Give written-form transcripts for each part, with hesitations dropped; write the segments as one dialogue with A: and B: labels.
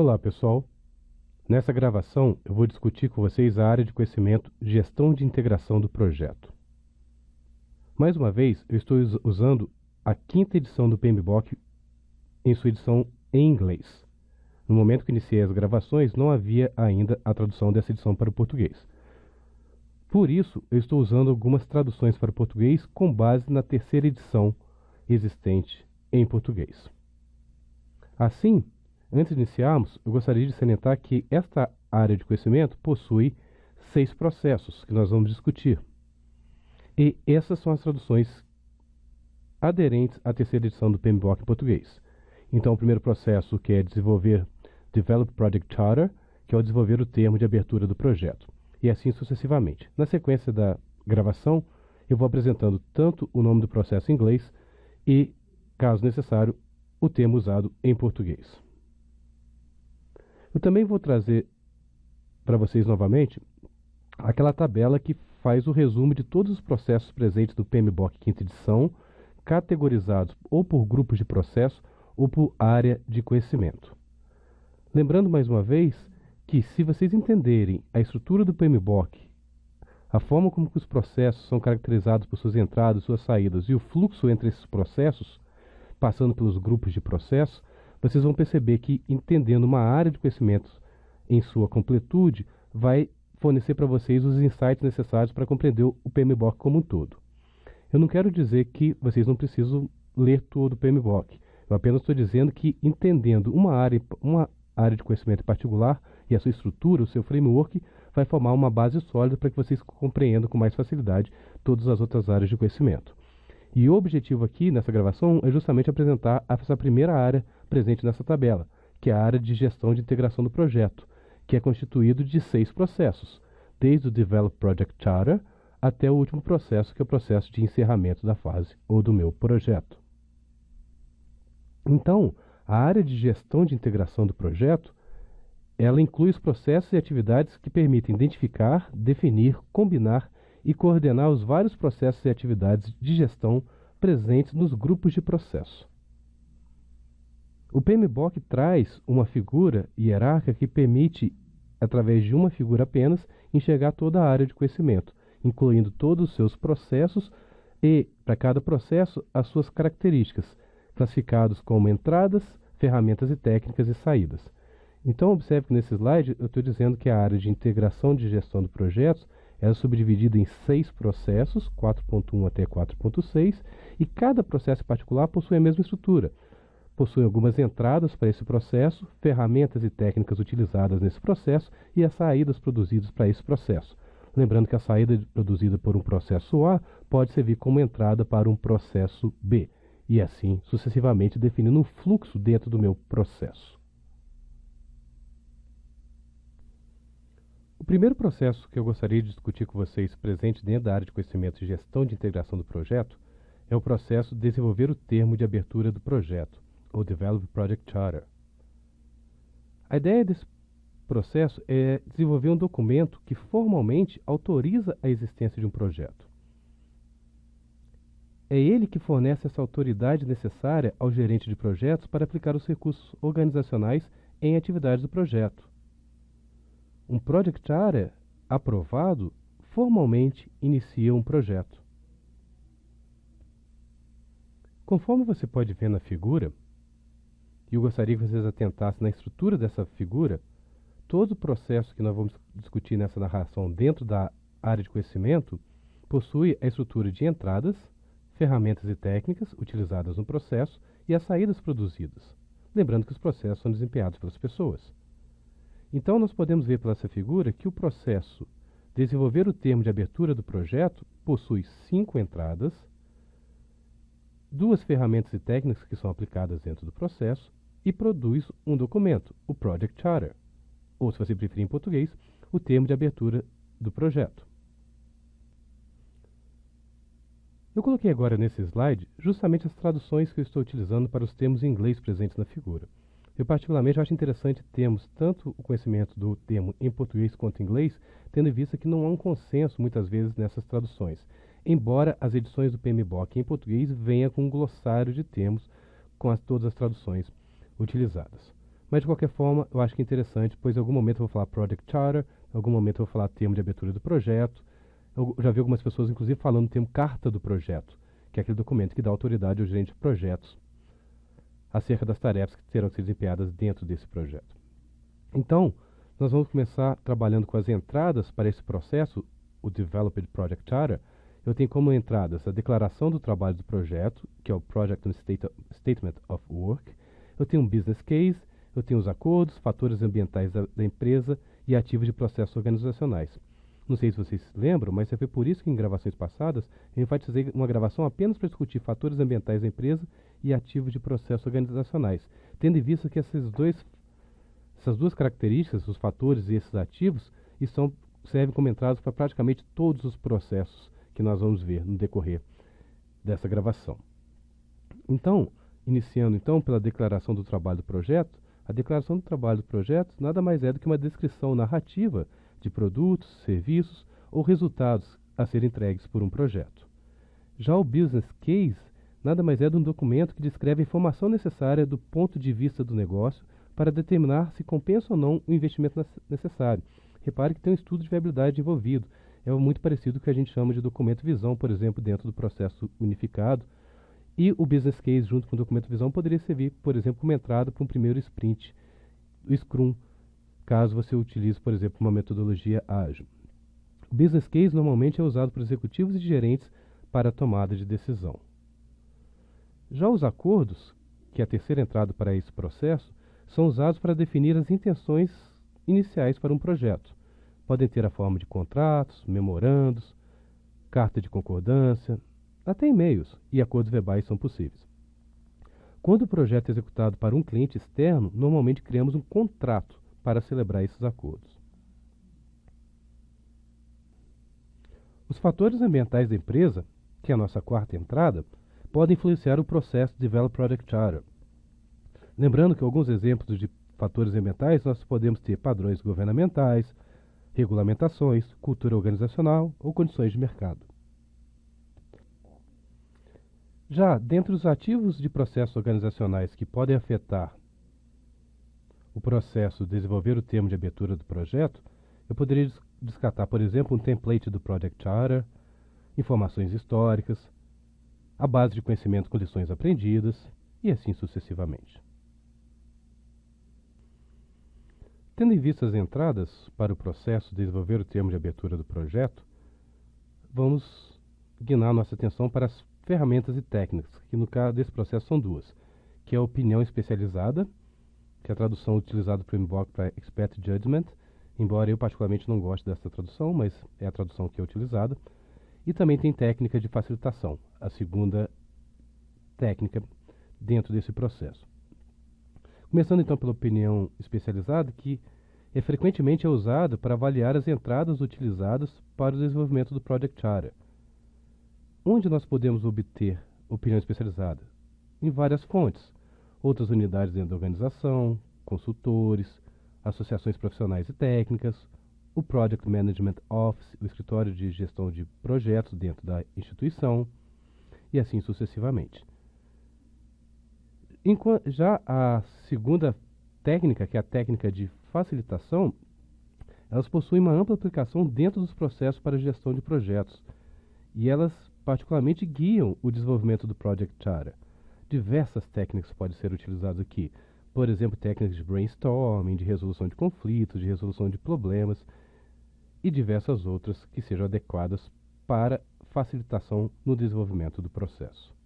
A: Olá, pessoal. Nessa gravação, eu vou discutir com vocês a área de conhecimento Gestão de Integração do Projeto. Mais uma vez, eu estou usando a quinta edição do PMBOK em sua edição em inglês. No momento que iniciei as gravações, não havia ainda a tradução dessa edição para o português. Por isso, eu estou usando algumas traduções para o português com base na terceira edição existente em português. Assim, antes de iniciarmos, eu gostaria de salientar que esta área de conhecimento possui 6 processos que nós vamos discutir. E essas são as traduções aderentes à terceira edição do PMBOK em português. Então, o primeiro processo, que é desenvolver Develop Project Charter, que é o desenvolver o termo de abertura do projeto. E assim sucessivamente. Na sequência da gravação, eu vou apresentando tanto o nome do processo em inglês e, caso necessário, o termo usado em português. Eu também vou trazer para vocês novamente aquela tabela que faz o resumo de todos os processos presentes no PMBOK quinta edição, categorizados ou por grupos de processo ou por área de conhecimento. Lembrando mais uma vez que, se vocês entenderem a estrutura do PMBOK, a forma como que os processos são caracterizados por suas entradas, suas saídas e o fluxo entre esses processos, passando pelos grupos de processo, vocês vão perceber que, entendendo uma área de conhecimento em sua completude, vai fornecer para vocês os insights necessários para compreender o PMBOK como um todo. Eu não quero dizer que vocês não precisam ler todo o PMBOK. Eu apenas estou dizendo que, entendendo uma área de conhecimento em particular e a sua estrutura, o seu framework, vai formar uma base sólida para que vocês compreendam com mais facilidade todas as outras áreas de conhecimento. E o objetivo aqui, nessa gravação, é justamente apresentar essa primeira área presente nessa tabela, que é a área de gestão de integração do projeto, que é constituído de 6 processos, desde o Develop Project Charter até o último processo, que é o processo de encerramento da fase ou do meu projeto. Então, a área de gestão de integração do projeto, ela inclui os processos e atividades que permitem identificar, definir, combinar e coordenar os vários processos e atividades de gestão presentes nos grupos de processo. O PMBOK traz uma figura hierárquica que permite, através de uma figura apenas, enxergar toda a área de conhecimento, incluindo todos os seus processos e, para cada processo, as suas características, classificados como entradas, ferramentas e técnicas e saídas. Então, observe que nesse slide eu estou dizendo que a área de integração de gestão de projetos é subdividida em 6 processos, 4.1 até 4.6, e cada processo em particular possui a mesma estrutura. Possui algumas entradas para esse processo, ferramentas e técnicas utilizadas nesse processo e as saídas produzidas para esse processo. Lembrando que a saída produzida por um processo A pode servir como entrada para um processo B, e assim sucessivamente definindo um fluxo dentro do meu processo. O primeiro processo que eu gostaria de discutir com vocês, presente dentro da área de conhecimento e gestão de integração do projeto, é o processo de desenvolver o termo de abertura do projeto, ou Develop Project Charter. A ideia desse processo é desenvolver um documento que formalmente autoriza a existência de um projeto. É ele que fornece essa autoridade necessária ao gerente de projetos para aplicar os recursos organizacionais em atividades do projeto. Um Project Charter aprovado formalmente inicia um projeto. Conforme você pode ver na figura, e eu gostaria que vocês atentassem na estrutura dessa figura, todo o processo que nós vamos discutir nessa narração dentro da área de conhecimento possui a estrutura de entradas, ferramentas e técnicas utilizadas no processo e as saídas produzidas. Lembrando que os processos são desempenhados pelas pessoas. Então, nós podemos ver pela essa figura que o processo desenvolver o termo de abertura do projeto possui 5 entradas, 2 ferramentas e técnicas que são aplicadas dentro do processo e produz um documento, o Project Charter, ou, se você preferir em português, o termo de abertura do projeto. Eu coloquei agora nesse slide justamente as traduções que eu estou utilizando para os termos em inglês presentes na figura. Eu particularmente acho interessante termos tanto o conhecimento do termo em português quanto em inglês, tendo em vista que não há um consenso muitas vezes nessas traduções, embora as edições do PMBOK em português venham com um glossário de termos com todas as traduções utilizadas. Mas, de qualquer forma, eu acho que é interessante, pois em algum momento eu vou falar Project Charter, em algum momento eu vou falar termo de abertura do projeto. Eu já vi algumas pessoas, inclusive, falando o termo carta do projeto, que é aquele documento que dá autoridade ao gerente de projetos acerca das tarefas que terão que ser desempenhadas dentro desse projeto. Então, nós vamos começar trabalhando com as entradas para esse processo, o Developed Project Charter. Eu tenho como entradas a declaração do trabalho do projeto, que é o Project Statement of Work. Eu tenho um Business Case, eu tenho os acordos, fatores ambientais da empresa e ativos de processos organizacionais. Não sei se vocês se lembram, mas foi por isso que em gravações passadas eu enfatizei uma gravação apenas para discutir fatores ambientais da empresa e ativos de processos organizacionais, tendo em vista que essas duas características, os fatores e esses ativos, servem como entradas para praticamente todos os processos que nós vamos ver no decorrer dessa gravação. Então, iniciando então pela declaração do trabalho do projeto, a declaração do trabalho do projeto nada mais é do que uma descrição narrativa de produtos, serviços ou resultados a serem entregues por um projeto. Já o Business Case nada mais é de um documento que descreve a informação necessária do ponto de vista do negócio para determinar se compensa ou não o investimento necessário. Repare que tem um estudo de viabilidade envolvido. É muito parecido com o que a gente chama de documento visão, por exemplo, dentro do processo unificado. E o Business Case, junto com o documento visão, poderia servir, por exemplo, como entrada para um primeiro sprint, o Scrum, caso você utilize, por exemplo, uma metodologia ágil. O Business Case normalmente é usado por executivos e gerentes para a tomada de decisão. Já os acordos, que é a terceira entrada para esse processo, são usados para definir as intenções iniciais para um projeto. Podem ter a forma de contratos, memorandos, carta de concordância, até e-mails e acordos verbais são possíveis. Quando o projeto é executado para um cliente externo, normalmente criamos um contrato para celebrar esses acordos. Os fatores ambientais da empresa, que é a nossa quarta entrada, podem influenciar o processo de Develop Project Charter. Lembrando que alguns exemplos de fatores ambientais nós podemos ter padrões governamentais, regulamentações, cultura organizacional ou condições de mercado. Já dentre os ativos de processos organizacionais que podem afetar o processo de desenvolver o termo de abertura do projeto, eu poderia descartar, por exemplo, um template do Project Charter, informações históricas, a base de conhecimento com lições aprendidas e assim sucessivamente. Tendo em vista as entradas para o processo de desenvolver o termo de abertura do projeto, vamos guiar nossa atenção para as ferramentas e técnicas, que no caso desse processo são duas, que é a opinião especializada, que é a tradução utilizada para o Invoke para Expert Judgment, embora eu particularmente não goste dessa tradução, mas é a tradução que é utilizada, e também tem técnica de facilitação, a segunda técnica dentro desse processo. Começando então pela opinião especializada, que frequentemente é usada para avaliar as entradas utilizadas para o desenvolvimento do Project Charter. Onde nós podemos obter opinião especializada? Em várias fontes, outras unidades dentro da organização, consultores, associações profissionais e técnicas, o Project Management Office, o escritório de gestão de projetos dentro da instituição, e assim sucessivamente. Já a segunda técnica, que é a técnica de facilitação, elas possuem uma ampla aplicação dentro dos processos para a gestão de projetos, e elas particularmente guiam o desenvolvimento do Project Charter. Diversas técnicas podem ser utilizadas aqui, por exemplo, técnicas de brainstorming, de resolução de conflitos, de resolução de problemas e diversas outras que sejam adequadas para facilitação no desenvolvimento do processo.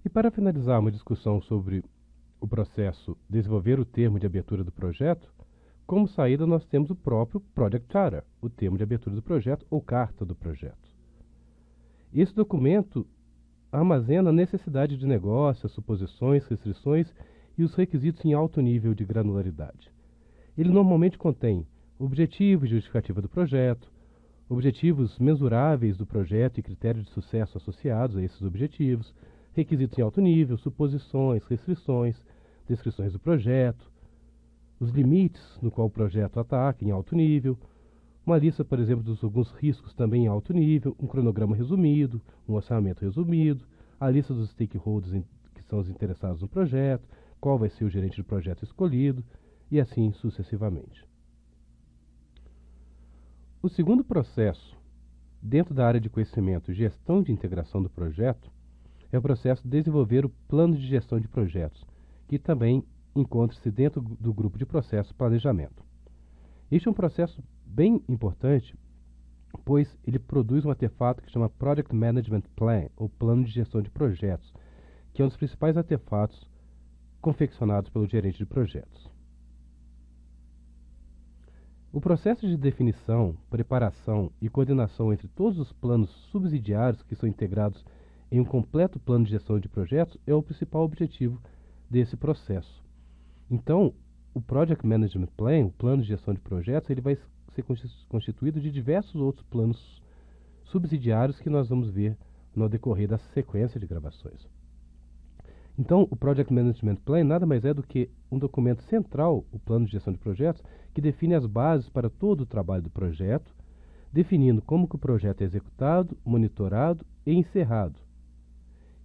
A: E para finalizar uma discussão sobre o processo de desenvolver o termo de abertura do projeto, como saída nós temos o próprio Project Charter, o termo de abertura do projeto ou carta do projeto. Esse documento armazena a necessidade de negócio, as suposições, restrições e os requisitos em alto nível de granularidade. Ele normalmente contém objetivo e justificativa do projeto, objetivos mensuráveis do projeto e critérios de sucesso associados a esses objetivos, requisitos em alto nível, suposições, restrições, descrições do projeto, os limites no qual o projeto ataca em alto nível, uma lista, por exemplo, dos alguns riscos também em alto nível, um cronograma resumido, um orçamento resumido, a lista dos stakeholders que são os interessados no projeto, qual vai ser o gerente de projeto escolhido e assim sucessivamente. O segundo processo, dentro da área de conhecimento Gestão de Integração do Projeto, é o processo de desenvolver o plano de gestão de projetos, que também encontra-se dentro do grupo de processo Planejamento. Este é um processo bem importante, pois ele produz um artefato que chama Project Management Plan, ou Plano de Gestão de Projetos, que é um dos principais artefatos confeccionados pelo gerente de projetos. O processo de definição, preparação e coordenação entre todos os planos subsidiários que são integrados em um completo plano de gestão de projetos é o principal objetivo desse processo. Então, o Project Management Plan, o plano de gestão de projetos, ele vai ser constituído de diversos outros planos subsidiários que nós vamos ver no decorrer da sequência de gravações. Então, o Project Management Plan nada mais é do que um documento central, o plano de gestão de projetos, que define as bases para todo o trabalho do projeto, definindo como que o projeto é executado, monitorado e encerrado.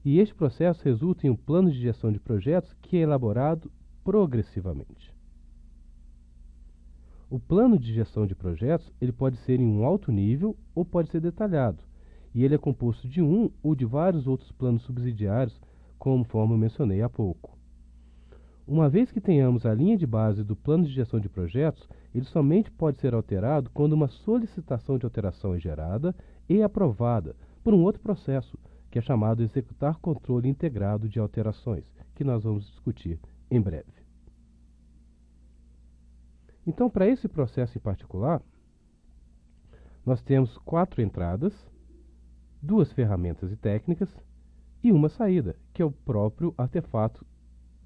A: E este processo resulta em um plano de gestão de projetos que é elaborado progressivamente. O plano de gestão de projetos ele pode ser em um alto nível ou pode ser detalhado, e ele é composto de um ou de vários outros planos subsidiários, conforme eu mencionei há pouco. Uma vez que tenhamos a linha de base do plano de gestão de projetos, ele somente pode ser alterado quando uma solicitação de alteração é gerada e aprovada por um outro processo, que é chamado Executar Controle Integrado de Alterações, que nós vamos discutir em breve. Então, para esse processo em particular, nós temos 4 entradas, 2 ferramentas e técnicas e uma saída, que é o próprio artefato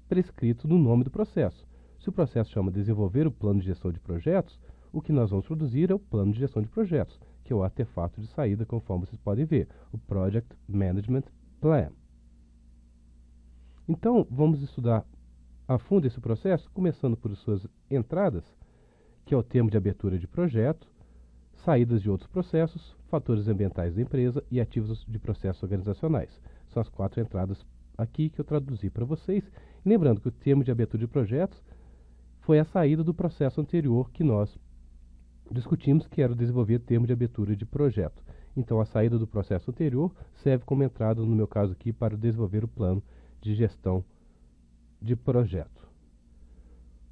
A: prescrito no nome do processo. Se o processo chama desenvolver o plano de gestão de projetos, o que nós vamos produzir é o plano de gestão de projetos, que é o artefato de saída, conforme vocês podem ver, o Project Management Plan. Então, vamos estudar a fundo esse processo, começando por suas entradas, que é o termo de abertura de projeto, saídas de outros processos, fatores ambientais da empresa e ativos de processos organizacionais. São as 4 entradas aqui que eu traduzi para vocês. Lembrando que o termo de abertura de projetos foi a saída do processo anterior que nós discutimos, que era o desenvolver termo de abertura de projeto. Então, a saída do processo anterior serve como entrada, no meu caso aqui, para desenvolver o plano de gestão de projeto.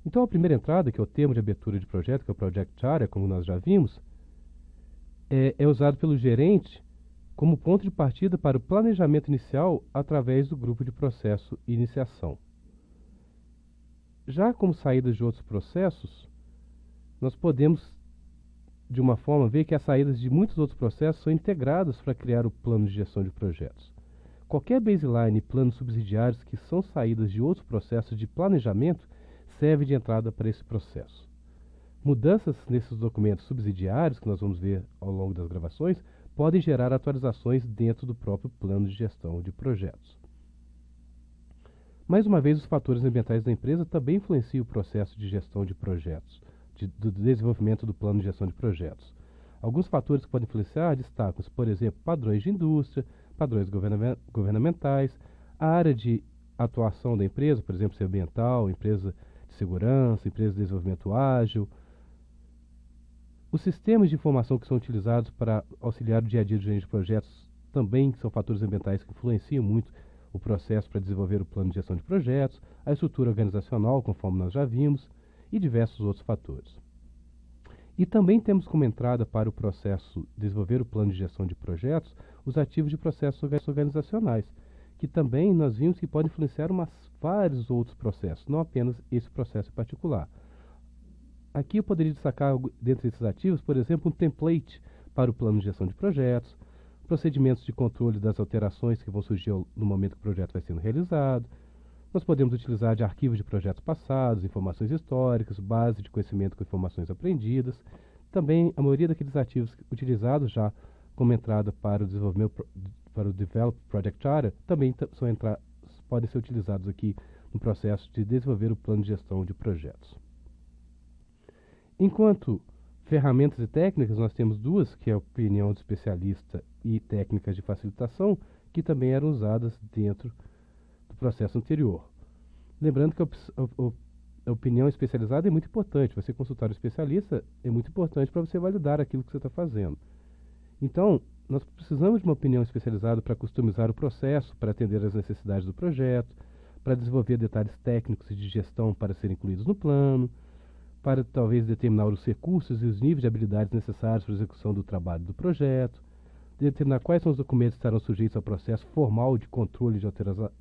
A: Então, a primeira entrada, que é o termo de abertura de projeto, que é o Project Area, como nós já vimos, é usado pelo gerente como ponto de partida para o planejamento inicial através do grupo de processo e iniciação. Já como saídas de outros processos, nós podemos, de uma forma, ver que as saídas de muitos outros processos são integradas para criar o plano de gestão de projetos. Qualquer baseline e planos subsidiários que são saídas de outros processos de planejamento serve de entrada para esse processo. Mudanças nesses documentos subsidiários, que nós vamos ver ao longo das gravações, podem gerar atualizações dentro do próprio plano de gestão de projetos. Mais uma vez, os fatores ambientais da empresa também influenciam o processo de gestão de projetos, do desenvolvimento do plano de gestão de projetos. Alguns fatores que podem influenciar destacam-se, por exemplo, padrões de indústria, padrões governamentais, a área de atuação da empresa, por exemplo, se ambiental, empresa de segurança, empresa de desenvolvimento ágil. Os sistemas de informação que são utilizados para auxiliar o dia a dia do gerente de projetos também são fatores ambientais que influenciam muito o processo para desenvolver o plano de gestão de projetos, a estrutura organizacional, conforme nós já vimos, e diversos outros fatores. E também temos como entrada para o processo de desenvolver o plano de gestão de projetos os ativos de processos organizacionais, que também nós vimos que podem influenciar vários outros processos, não apenas esse processo em particular. Aqui eu poderia destacar, dentre esses ativos, por exemplo, um template para o plano de gestão de projetos, procedimentos de controle das alterações que vão surgir no momento que o projeto vai sendo realizado. Nós podemos utilizar de arquivos de projetos passados, informações históricas, base de conhecimento com informações aprendidas. Também a maioria daqueles ativos utilizados já como entrada para o desenvolvimento para o Develop Project Area também podem ser utilizados aqui no processo de desenvolver o plano de gestão de projetos. Enquanto ferramentas e técnicas, nós temos 2, que é a opinião do especialista e técnicas de facilitação, que também eram usadas dentro do processo anterior. Lembrando que a opinião especializada é muito importante. Você consultar um especialista é muito importante para você validar aquilo que você está fazendo. Então, nós precisamos de uma opinião especializada para customizar o processo, para atender às necessidades do projeto, para desenvolver detalhes técnicos e de gestão para serem incluídos no plano, para talvez determinar os recursos e os níveis de habilidades necessários para a execução do trabalho do projeto, determinar quais são os documentos que estarão sujeitos ao processo formal de controle de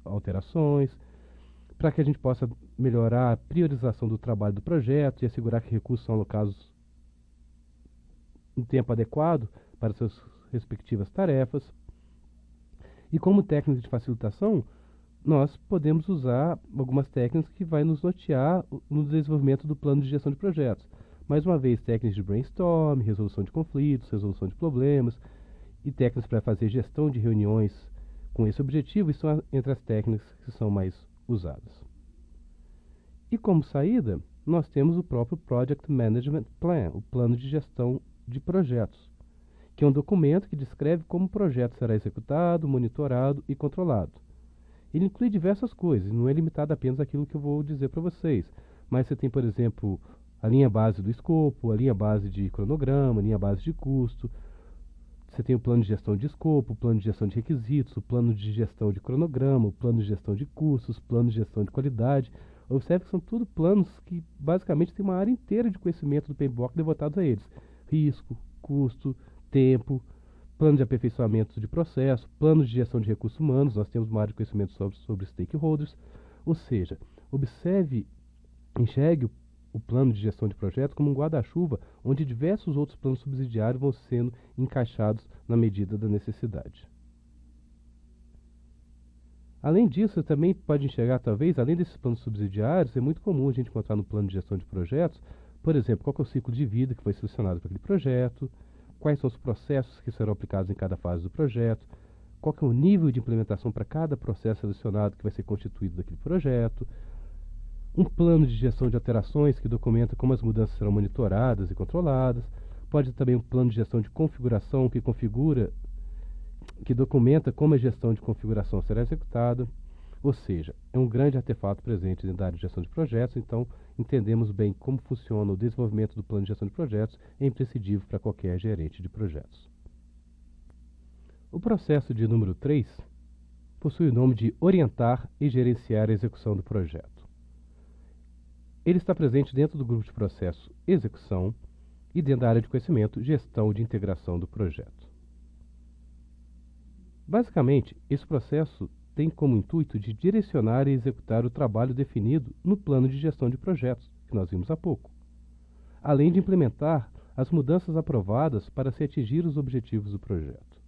A: alterações, para que a gente possa melhorar a priorização do trabalho do projeto e assegurar que recursos são alocados em tempo adequado para suas respectivas tarefas. E como técnica de facilitação, nós podemos usar algumas técnicas que vai nos nortear no desenvolvimento do plano de gestão de projetos. Mais uma vez, técnicas de brainstorm, resolução de conflitos, resolução de problemas e técnicas para fazer gestão de reuniões com esse objetivo estão entre as técnicas que são mais usadas. E como saída, nós temos o próprio Project Management Plan, o plano de gestão de projetos, que é um documento que descreve como o projeto será executado, monitorado e controlado. Ele inclui diversas coisas, não é limitado apenas àquilo que eu vou dizer para vocês, mas você tem, por exemplo, a linha base do escopo, a linha base de cronograma, a linha base de custo, você tem o plano de gestão de escopo, o plano de gestão de requisitos, o plano de gestão de cronograma, o plano de gestão de custos, o plano de gestão de qualidade. Observe que são tudo planos que basicamente tem uma área inteira de conhecimento do PMBOK devotados a eles. Risco, custo, tempo, plano de aperfeiçoamento de processo, planos de gestão de recursos humanos, nós temos uma área de conhecimento sobre stakeholders, ou seja, enxergue o plano de gestão de projeto como um guarda-chuva onde diversos outros planos subsidiários vão sendo encaixados na medida da necessidade. Além disso, você também pode enxergar, talvez, além desses planos subsidiários, é muito comum a gente encontrar no plano de gestão de projetos, por exemplo, qual é o ciclo de vida que foi selecionado para aquele projeto, quais são os processos que serão aplicados em cada fase do projeto, qual é o nível de implementação para cada processo selecionado que vai ser constituído daquele projeto, um plano de gestão de alterações que documenta como as mudanças serão monitoradas e controladas, pode ter também um plano de gestão de configuração que documenta como a gestão de configuração será executada, ou seja, é um grande artefato presente dentro da área de gestão de projetos, então entendemos bem como funciona o desenvolvimento do plano de gestão de projetos, é imprescindível para qualquer gerente de projetos. O processo de número 3 possui o nome de orientar e gerenciar a execução do projeto. Ele está presente dentro do grupo de processo execução e dentro da área de conhecimento gestão de integração do projeto. Basicamente, esse processo tem como intuito de direcionar e executar o trabalho definido no plano de gestão de projetos, que nós vimos há pouco, além de implementar as mudanças aprovadas para se atingir os objetivos do projeto.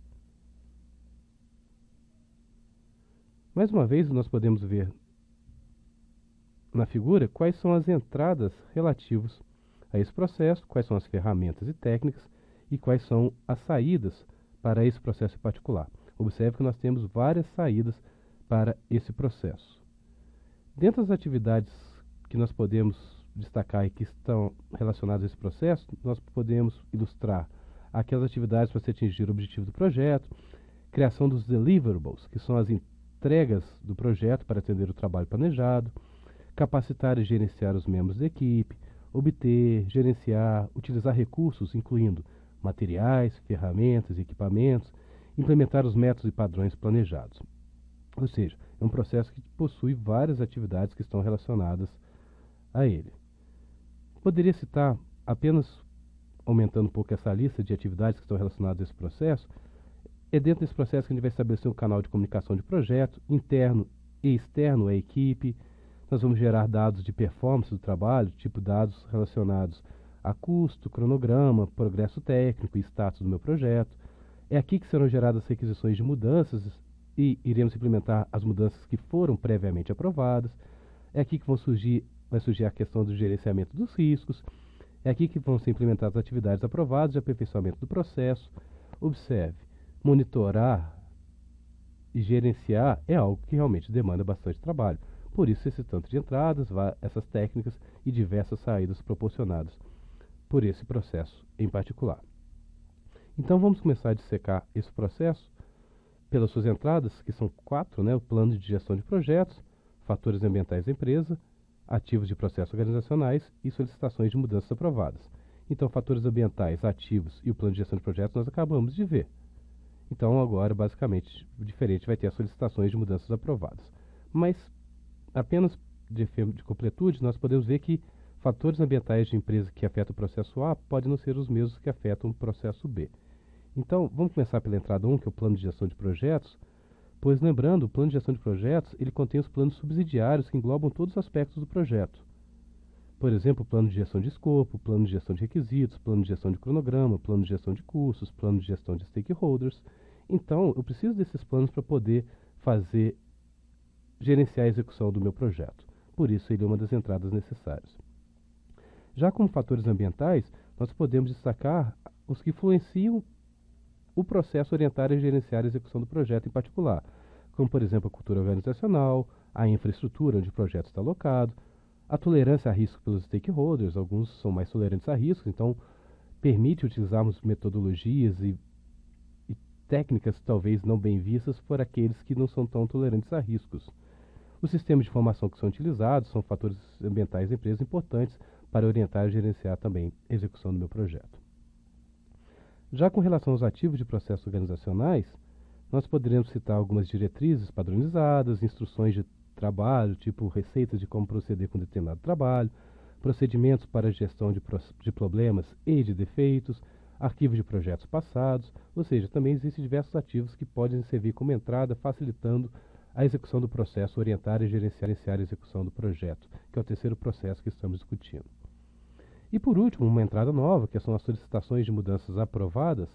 A: Mais uma vez, nós podemos ver na figura quais são as entradas relativas a esse processo, quais são as ferramentas e técnicas e quais são as saídas para esse processo em particular. Observe que nós temos várias saídas para esse processo. Dentre as atividades que nós podemos destacar e que estão relacionadas a esse processo, nós podemos ilustrar aquelas atividades para se atingir o objetivo do projeto, criação dos deliverables, que são as entregas do projeto para atender o trabalho planejado, capacitar e gerenciar os membros da equipe, obter, gerenciar, utilizar recursos, incluindo materiais, ferramentas, equipamentos, implementar os métodos e padrões planejados. Ou seja, é um processo que possui várias atividades que estão relacionadas a ele. Poderia citar, apenas aumentando um pouco essa lista de atividades que estão relacionadas a esse processo, é dentro desse processo que a gente vai estabelecer um canal de comunicação de projeto, interno e externo à equipe. Nós vamos gerar dados de performance do trabalho, tipo dados relacionados a custo, cronograma, progresso técnico e status do meu projeto. É aqui que serão geradas requisições de mudanças e iremos implementar as mudanças que foram previamente aprovadas. É aqui que vai surgir a questão do gerenciamento dos riscos. É aqui que vão ser implementadas as atividades aprovadas de aperfeiçoamento do processo. Observe, monitorar e gerenciar é algo que realmente demanda bastante trabalho. Por isso, esse tanto de entradas, essas técnicas e diversas saídas proporcionadas por esse processo em particular. Então, vamos começar a dissecar esse processo pelas suas entradas, que são 4, né? O plano de gestão de projetos. fatores ambientais da empresa, ativos de processos organizacionais e solicitações de mudanças aprovadas. Então, fatores ambientais, ativos e o plano de gestão de projetos nós acabamos de ver. Então, agora, basicamente, diferente vai ter as solicitações de mudanças aprovadas. Mas, apenas de efeito de completude, nós podemos ver que fatores ambientais de empresa que afetam o processo A podem não ser os mesmos que afetam o processo B. Então, vamos começar pela entrada 1, que é o plano de gestão de projetos, pois lembrando, o plano de gestão de projetos, ele contém os planos subsidiários que englobam todos os aspectos do projeto. Por exemplo, plano de gestão de escopo, plano de gestão de requisitos, plano de gestão de cronograma, plano de gestão de custos, plano de gestão de stakeholders. Então, eu preciso desses planos para poder gerenciar a execução do meu projeto. Por isso, ele é uma das entradas necessárias. Já como fatores ambientais, nós podemos destacar os que influenciam o processo orientar e gerenciar a execução do projeto em particular, como, por exemplo, a cultura organizacional, a infraestrutura onde o projeto está alocado, a tolerância a risco pelos stakeholders. Alguns são mais tolerantes a riscos, então permite utilizarmos metodologias e técnicas talvez não bem vistas por aqueles que não são tão tolerantes a riscos. Os sistemas de informação que são utilizados são fatores ambientais da empresa importantes para orientar e gerenciar também a execução do meu projeto. Já com relação aos ativos de processos organizacionais, nós poderemos citar algumas diretrizes padronizadas, instruções de trabalho, tipo receitas de como proceder com determinado trabalho, procedimentos para a gestão de problemas e de defeitos, arquivos de projetos passados, ou seja, também existem diversos ativos que podem servir como entrada, facilitando a execução do processo, orientar e gerenciar a execução do projeto, que é o terceiro processo que estamos discutindo. E por último, uma entrada nova, que são as solicitações de mudanças aprovadas,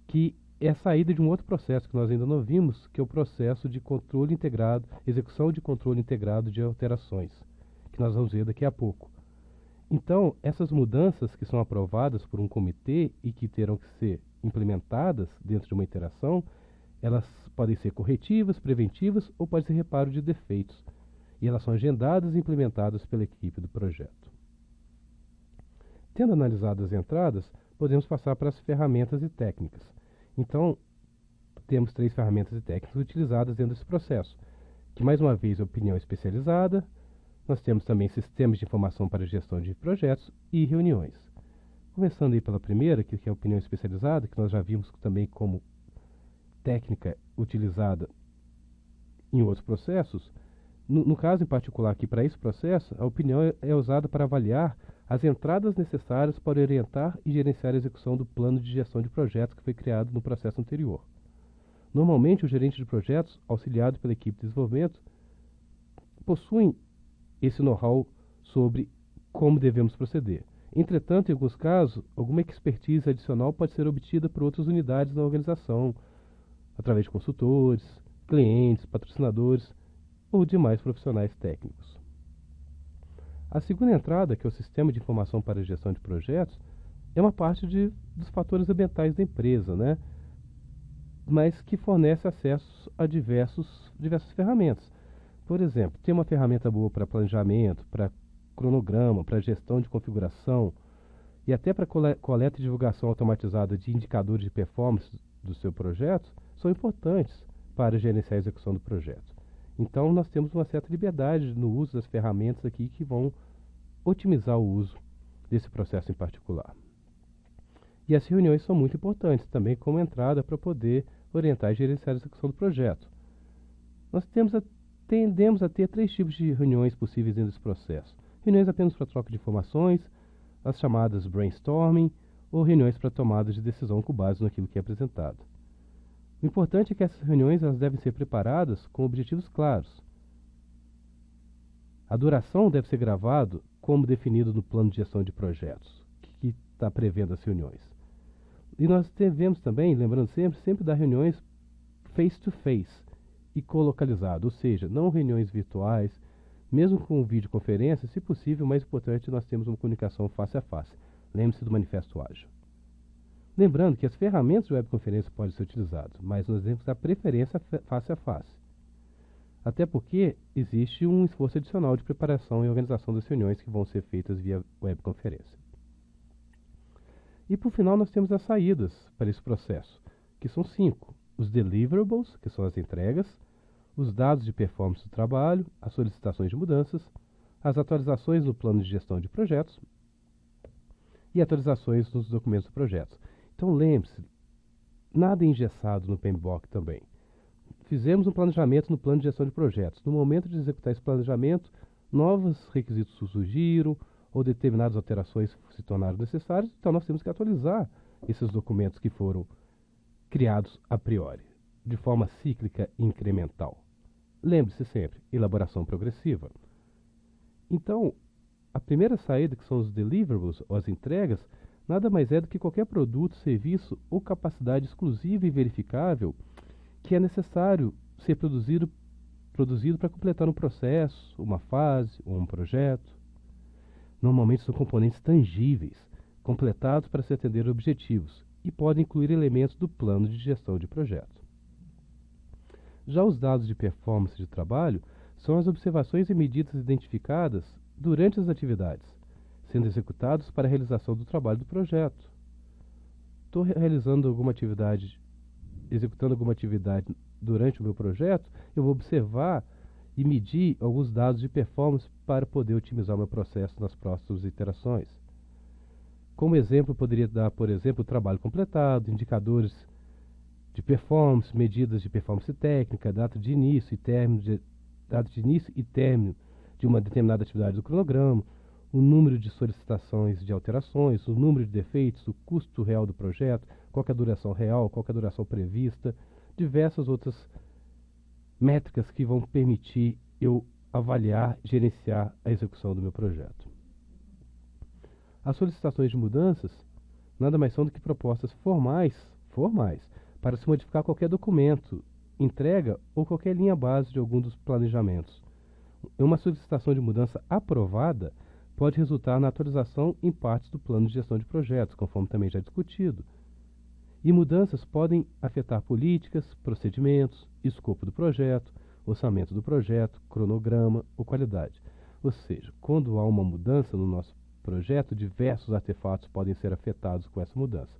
A: que é a saída de um outro processo que nós ainda não vimos, que é o processo de controle integrado, execução de controle integrado de alterações, que nós vamos ver daqui a pouco. Então, essas mudanças que são aprovadas por um comitê e que terão que ser implementadas dentro de uma interação, elas podem ser corretivas, preventivas ou podem ser reparo de defeitos. E elas são agendadas e implementadas pela equipe do projeto. Tendo analisado as entradas, podemos passar para as ferramentas e técnicas. Então, temos 3 ferramentas e técnicas utilizadas dentro desse processo, que mais uma vez é opinião especializada. Nós temos também sistemas de informação para gestão de projetos e reuniões. Começando aí pela primeira, que é a opinião especializada, que nós já vimos também como técnica utilizada em outros processos. No caso em particular aqui, para esse processo, a opinião é usada para avaliar as entradas necessárias para orientar e gerenciar a execução do plano de gestão de projetos que foi criado no processo anterior. Normalmente, o gerente de projetos, auxiliado pela equipe de desenvolvimento, possuem esse know-how sobre como devemos proceder. Entretanto, em alguns casos, alguma expertise adicional pode ser obtida por outras unidades da organização, através de consultores, clientes, patrocinadores ou demais profissionais técnicos. A segunda entrada, que é o Sistema de Informação para a Gestão de Projetos, é uma parte dos fatores ambientais da empresa, né? Mas que fornece acesso a diversas ferramentas. Por exemplo, tem uma ferramenta boa para planejamento, para cronograma, para gestão de configuração e até para coleta e divulgação automatizada de indicadores de performance do seu projeto, são importantes para gerenciar a execução do projeto. Então, nós temos uma certa liberdade no uso das ferramentas aqui que vão otimizar o uso desse processo em particular. E as reuniões são muito importantes também como entrada para poder orientar e gerenciar a execução do projeto. Nós tendemos a ter 3 tipos de reuniões possíveis dentro desse processo. Reuniões apenas para troca de informações, as chamadas brainstorming, ou reuniões para tomada de decisão com base naquilo que é apresentado. O importante é que essas reuniões elas devem ser preparadas com objetivos claros. A duração deve ser gravado como definido no plano de gestão de projetos, que está prevendo as reuniões. E nós devemos também, lembrando sempre dar reuniões face-to-face e colocalizado, ou seja, não reuniões virtuais, mesmo com videoconferência, se possível, o mais importante nós temos uma comunicação face a face. Lembre-se do Manifesto Ágil. Lembrando que as ferramentas de webconferência podem ser utilizadas, mas nós devemos dar preferência face a face. Até porque existe um esforço adicional de preparação e organização das reuniões que vão ser feitas via webconferência. E por final nós temos as saídas para esse processo, que são 5. Os deliverables, que são as entregas, os dados de performance do trabalho, as solicitações de mudanças, as atualizações no plano de gestão de projetos e atualizações nos documentos do projeto. Então lembre-se, nada é engessado no PMBOK também. Fizemos um planejamento no plano de gestão de projetos. No momento de executar esse planejamento, novos requisitos surgiram ou determinadas alterações se tornaram necessárias, então nós temos que atualizar esses documentos que foram criados a priori, de forma cíclica e incremental. Lembre-se sempre, elaboração progressiva. Então, a primeira saída, que são os deliverables, ou as entregas, nada mais é do que qualquer produto, serviço ou capacidade exclusiva e verificável que é necessário ser produzido para completar um processo, uma fase ou um projeto. Normalmente são componentes tangíveis, completados para se atender a objetivos, e podem incluir elementos do plano de gestão de projeto. Já os dados de performance de trabalho são as observações e medidas identificadas durante as atividades, sendo executados para a realização do trabalho do projeto. Estou realizando alguma atividade, executando alguma atividade durante o meu projeto, eu vou observar e medir alguns dados de performance para poder otimizar o meu processo nas próximas iterações. Como exemplo, poderia dar, por exemplo, o trabalho completado, indicadores de performance, medidas de performance técnica, data de início e término de uma determinada atividade do cronograma, o número de solicitações de alterações, o número de defeitos, o custo real do projeto, qual é a duração real, qual é a duração prevista, diversas outras métricas que vão permitir eu avaliar, gerenciar a execução do meu projeto. As solicitações de mudanças nada mais são do que propostas formais para se modificar qualquer documento, entrega ou qualquer linha base de algum dos planejamentos. Uma solicitação de mudança aprovada pode resultar na atualização em partes do plano de gestão de projetos, conforme também já discutido. E mudanças podem afetar políticas, procedimentos, escopo do projeto, orçamento do projeto, cronograma ou qualidade. Ou seja, quando há uma mudança no nosso projeto, diversos artefatos podem ser afetados com essa mudança.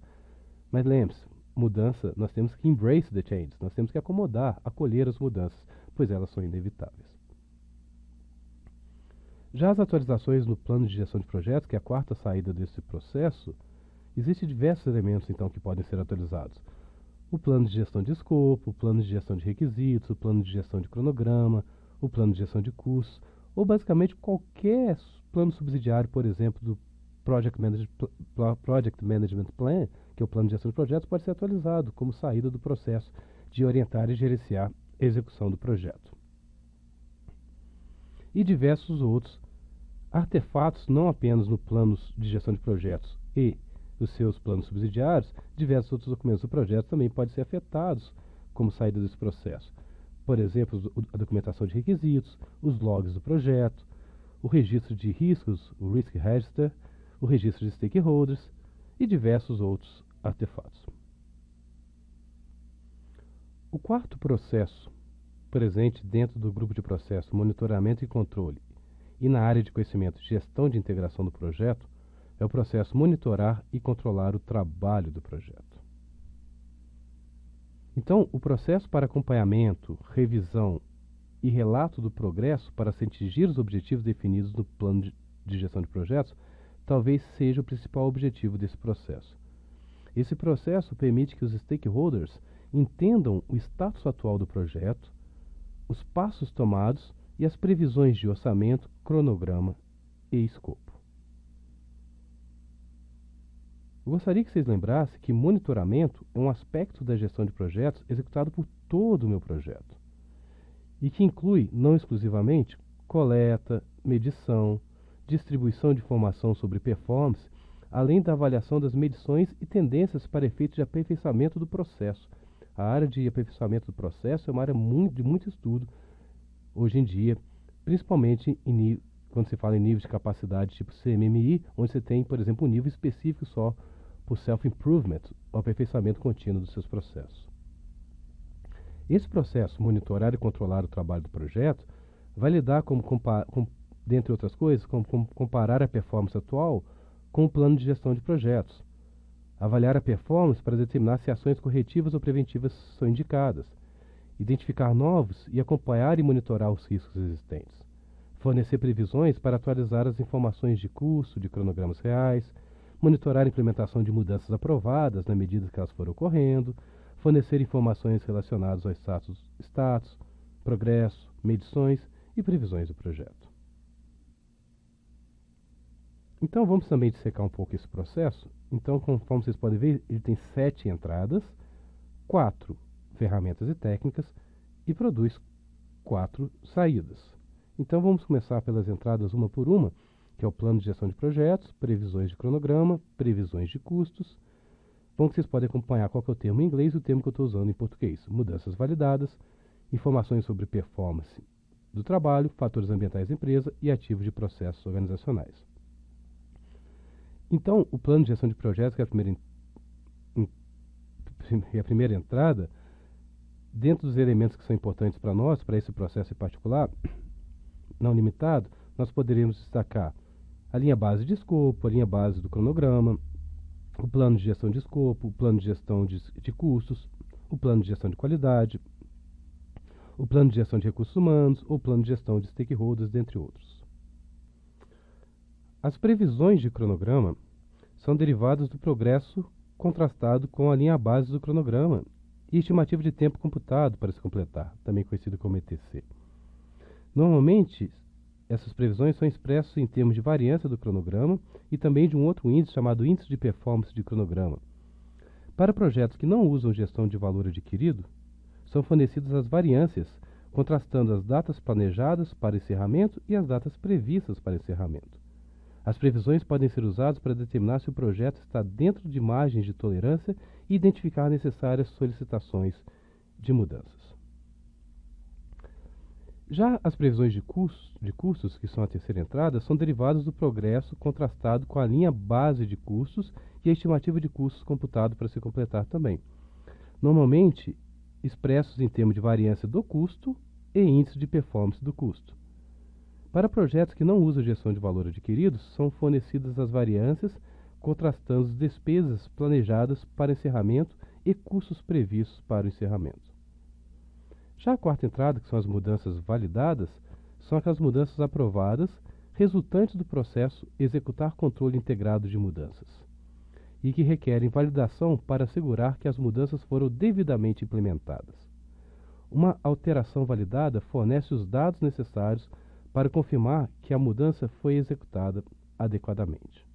A: Mas lembre-se, mudança, nós temos que embrace the change, nós temos que acomodar, acolher as mudanças, pois elas são inevitáveis. Já as atualizações no plano de gestão de projetos, que é a quarta saída desse processo, existem diversos elementos então que podem ser atualizados. O plano de gestão de escopo, o plano de gestão de requisitos, o plano de gestão de cronograma, o plano de gestão de custos, ou basicamente qualquer plano subsidiário, por exemplo, do Project Management Plan, que é o plano de gestão de projetos, pode ser atualizado como saída do processo de orientar e gerenciar a execução do projeto. E diversos outros artefatos, não apenas no plano de gestão de projetos e os seus planos subsidiários, diversos outros documentos do projeto também podem ser afetados como saída desse processo. Por exemplo, a documentação de requisitos, os logs do projeto, o registro de riscos, o Risk Register, o registro de stakeholders e diversos outros artefatos. O quarto processo presente dentro do grupo de processo monitoramento e controle e na área de conhecimento gestão de integração do projeto é o processo monitorar e controlar o trabalho do projeto. Então, o processo para acompanhamento, revisão e relato do progresso para se atingir os objetivos definidos no plano de gestão de projetos talvez seja o principal objetivo desse processo. Esse processo permite que os stakeholders entendam o status atual do projeto, os passos tomados e as previsões de orçamento, cronograma e escopo. Eu gostaria que vocês lembrassem que monitoramento é um aspecto da gestão de projetos executado por todo o meu projeto e que inclui, não exclusivamente, coleta, medição, distribuição de informação sobre performance, além da avaliação das medições e tendências para efeitos de aperfeiçoamento do processo. A área de aperfeiçoamento do processo é uma área de muito estudo hoje em dia, principalmente quando se fala em níveis de capacidade tipo CMMI, onde você tem, por exemplo, um nível específico só por self-improvement, o aperfeiçoamento contínuo dos seus processos. Esse processo, monitorar e controlar o trabalho do projeto, vai lidar dentre outras coisas, como comparar a performance atual com o plano de gestão de projetos, avaliar a performance para determinar se ações corretivas ou preventivas são indicadas, identificar novos e acompanhar e monitorar os riscos existentes, fornecer previsões para atualizar as informações de custo, de cronogramas reais, monitorar a implementação de mudanças aprovadas na medida que elas forem ocorrendo, fornecer informações relacionadas ao status, progresso, medições e previsões do projeto. Então vamos também dissecar um pouco esse processo. Então, conforme vocês podem ver, ele tem 7 entradas, 4 ferramentas e técnicas e produz 4 saídas. Então vamos começar pelas entradas uma por uma, que é o plano de gestão de projetos, previsões de cronograma, previsões de custos. Bom que vocês podem acompanhar qual que é o termo em inglês e o termo que eu estou usando em português. Mudanças validadas, informações sobre performance do trabalho, fatores ambientais da empresa e ativos de processos organizacionais. Então, o plano de gestão de projetos, que é a primeira entrada, dentro dos elementos que são importantes para nós, para esse processo em particular, não limitado, nós poderíamos destacar a linha base de escopo, a linha base do cronograma, o plano de gestão de escopo, o plano de gestão de custos, o plano de gestão de qualidade, o plano de gestão de recursos humanos, ou o plano de gestão de stakeholders, dentre outros. As previsões de cronograma são derivadas do progresso contrastado com a linha base do cronograma e estimativa de tempo computado para se completar, também conhecido como ETC. Normalmente, essas previsões são expressas em termos de variância do cronograma e também de um outro índice chamado índice de performance de cronograma. Para projetos que não usam gestão de valor adquirido, são fornecidas as variâncias, contrastando as datas planejadas para encerramento e as datas previstas para encerramento. As previsões podem ser usadas para determinar se o projeto está dentro de margens de tolerância e identificar necessárias solicitações de mudanças. Já as previsões de custos, que são a terceira entrada, são derivadas do progresso contrastado com a linha base de custos e a estimativa de custos computado para se completar também. Normalmente, expressos em termos de variância do custo e índice de performance do custo. Para projetos que não usam gestão de valor adquirido, são fornecidas as variâncias, contrastando as despesas planejadas para encerramento e custos previstos para o encerramento. Já a quarta entrada, que são as mudanças validadas, são aquelas mudanças aprovadas, resultantes do processo executar controle integrado de mudanças, e que requerem validação para assegurar que as mudanças foram devidamente implementadas. Uma alteração validada fornece os dados necessários para confirmar que a mudança foi executada adequadamente.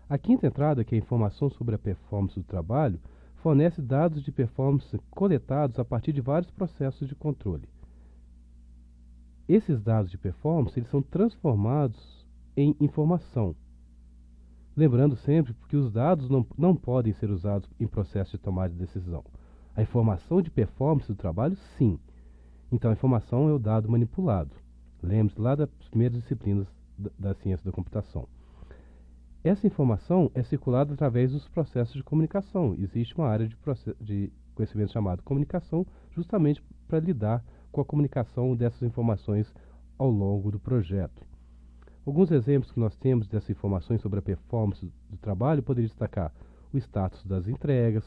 A: A quinta entrada, que é a informação sobre a performance do trabalho, fornece dados de performance coletados a partir de vários processos de controle. Esses dados de performance eles são transformados em informação. Lembrando sempre que os dados não podem ser usados em processo de tomada de decisão. A informação de performance do trabalho, sim. Então, a informação é o dado manipulado. Lembre-se lá das primeiras disciplinas da ciência da computação. Essa informação é circulada através dos processos de comunicação. Existe uma área de conhecimento chamada comunicação, justamente para lidar com a comunicação dessas informações ao longo do projeto. Alguns exemplos que nós temos dessas informações sobre a performance do trabalho poderia destacar o status das entregas,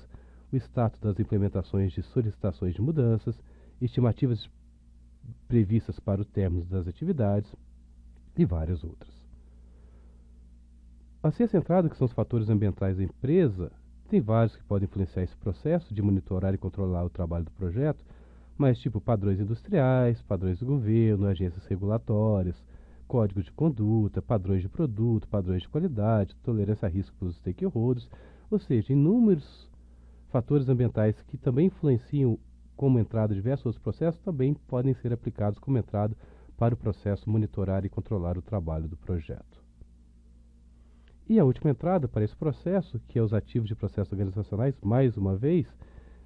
A: o status das implementações de solicitações de mudanças, estimativas previstas para o término das atividades e várias outras. A sexta entrada, que são os fatores ambientais da empresa, tem vários que podem influenciar esse processo de monitorar e controlar o trabalho do projeto, mas tipo padrões industriais, padrões do governo, agências regulatórias, códigos de conduta, padrões de produto, padrões de qualidade, tolerância a risco pelos stakeholders, ou seja, inúmeros fatores ambientais que também influenciam como entrada diversos outros processos também podem ser aplicados como entrada para o processo monitorar e controlar o trabalho do projeto. E a última entrada para esse processo, que é os ativos de processos organizacionais, mais uma vez,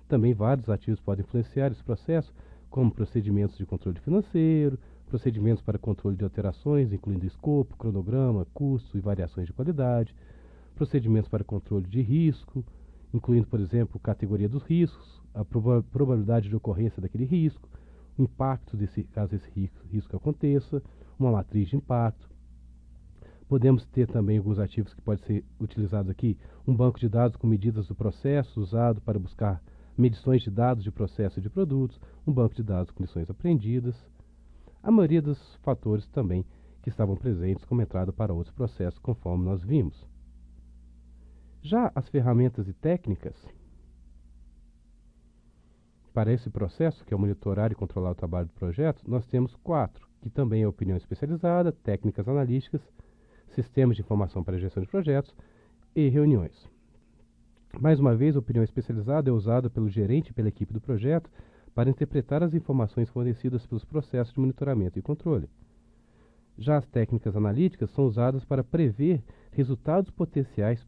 A: também vários ativos podem influenciar esse processo, como procedimentos de controle financeiro, procedimentos para controle de alterações, incluindo escopo, cronograma, custo e variações de qualidade, procedimentos para controle de risco, incluindo, por exemplo, categoria dos riscos, a probabilidade de ocorrência daquele risco, o impacto caso esse risco aconteça, uma matriz de impacto. Podemos ter também alguns ativos que podem ser utilizados aqui, um banco de dados com medidas do processo usado para buscar medições de dados de processo e de produtos, um banco de dados com lições aprendidas. A maioria dos fatores também que estavam presentes como entrada para outros processos, conforme nós vimos. Já as ferramentas e técnicas para esse processo, que é o monitorar e controlar o trabalho do projeto, nós temos 4, que também é opinião especializada, técnicas analíticas, sistemas de informação para a gestão de projetos e reuniões. Mais uma vez, a opinião especializada é usada pelo gerente e pela equipe do projeto para interpretar as informações fornecidas pelos processos de monitoramento e controle. Já as técnicas analíticas são usadas para prever resultados potenciais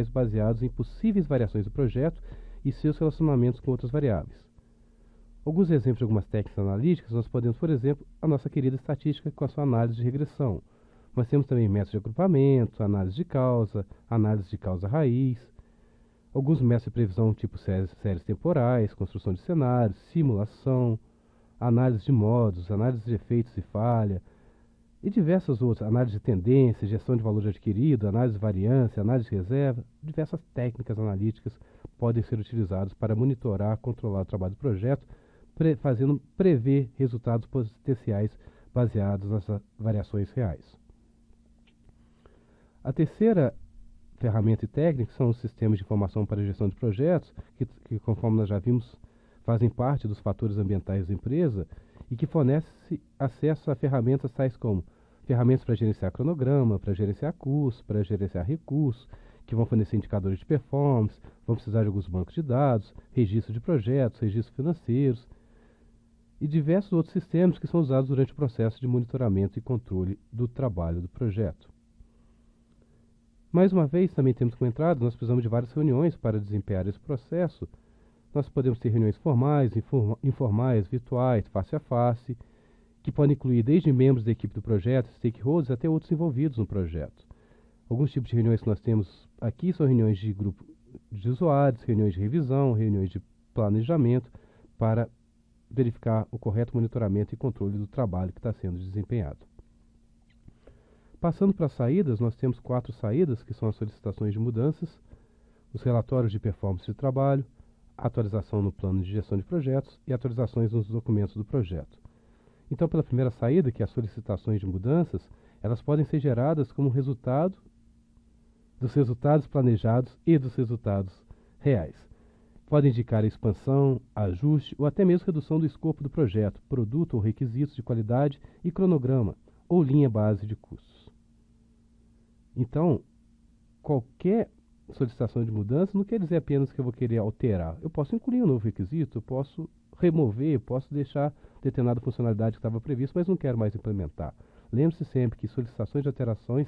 A: baseados em possíveis variações do projeto e seus relacionamentos com outras variáveis. Alguns exemplos de algumas técnicas analíticas nós podemos, por exemplo, a nossa querida estatística com a sua análise de regressão. Mas temos também métodos de agrupamento, análise de causa raiz, alguns métodos de previsão tipo séries temporais, construção de cenários, simulação, análise de modos, análise de efeitos e falha, e diversas outras, análise de tendência, gestão de valor adquirido, análise de variância, análise de reserva. Diversas técnicas analíticas podem ser utilizadas para monitorar, controlar o trabalho do projeto, fazendo prever resultados potenciais baseados nas variações reais. A terceira ferramenta e técnica são os sistemas de informação para a gestão de projetos, que conforme nós já vimos, fazem parte dos fatores ambientais da empresa e que fornecem acesso a ferramentas tais como ferramentas para gerenciar cronograma, para gerenciar custos, para gerenciar recursos, que vão fornecer indicadores de performance, vão precisar de alguns bancos de dados, registro de projetos, registros financeiros e diversos outros sistemas que são usados durante o processo de monitoramento e controle do trabalho do projeto. Mais uma vez, também temos como entrada, nós precisamos de várias reuniões para desempenhar esse processo. Nós podemos ter reuniões formais, informais, virtuais, face a face, que podem incluir desde membros da equipe do projeto, stakeholders, até outros envolvidos no projeto. Alguns tipos de reuniões que nós temos aqui são reuniões de grupo de usuários, reuniões de revisão, reuniões de planejamento, para verificar o correto monitoramento e controle do trabalho que está sendo desempenhado. Passando para as saídas, nós temos 4 saídas, que são as solicitações de mudanças, os relatórios de performance de trabalho, a atualização no plano de gestão de projetos e atualizações nos documentos do projeto. Então, pela primeira saída, que é as solicitações de mudanças, elas podem ser geradas como resultado dos resultados planejados e dos resultados reais. Podem indicar a expansão, ajuste ou até mesmo redução do escopo do projeto, produto ou requisitos de qualidade e cronograma ou linha base de custos. Então, qualquer solicitação de mudança não quer dizer apenas que eu vou querer alterar. Eu posso incluir um novo requisito, eu posso remover, eu posso deixar determinada funcionalidade que estava prevista, mas não quero mais implementar. Lembre-se sempre que solicitações de alterações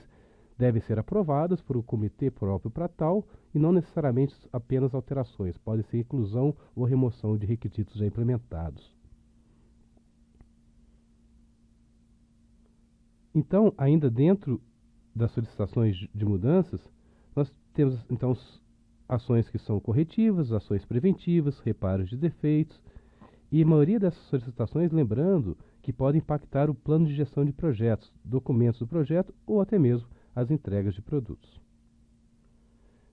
A: devem ser aprovadas por um comitê próprio para tal e não necessariamente apenas alterações. Pode ser inclusão ou remoção de requisitos já implementados. Então, ainda dentro das solicitações de mudanças, nós temos então ações que são corretivas, ações preventivas, reparos de defeitos, e a maioria dessas solicitações, lembrando que podem impactar o plano de gestão de projetos, documentos do projeto ou até mesmo as entregas de produtos.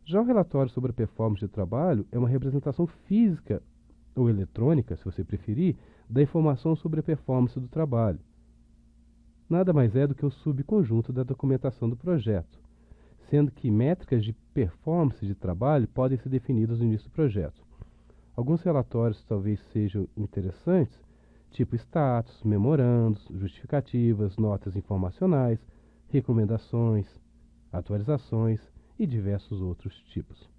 A: Já o relatório sobre a performance de trabalho é uma representação física ou eletrônica, se você preferir, da informação sobre a performance do trabalho. Nada mais é do que um subconjunto da documentação do projeto, sendo que métricas de performance de trabalho podem ser definidas no início do projeto. Alguns relatórios talvez sejam interessantes, tipo status, memorandos, justificativas, notas informacionais, recomendações, atualizações e diversos outros tipos.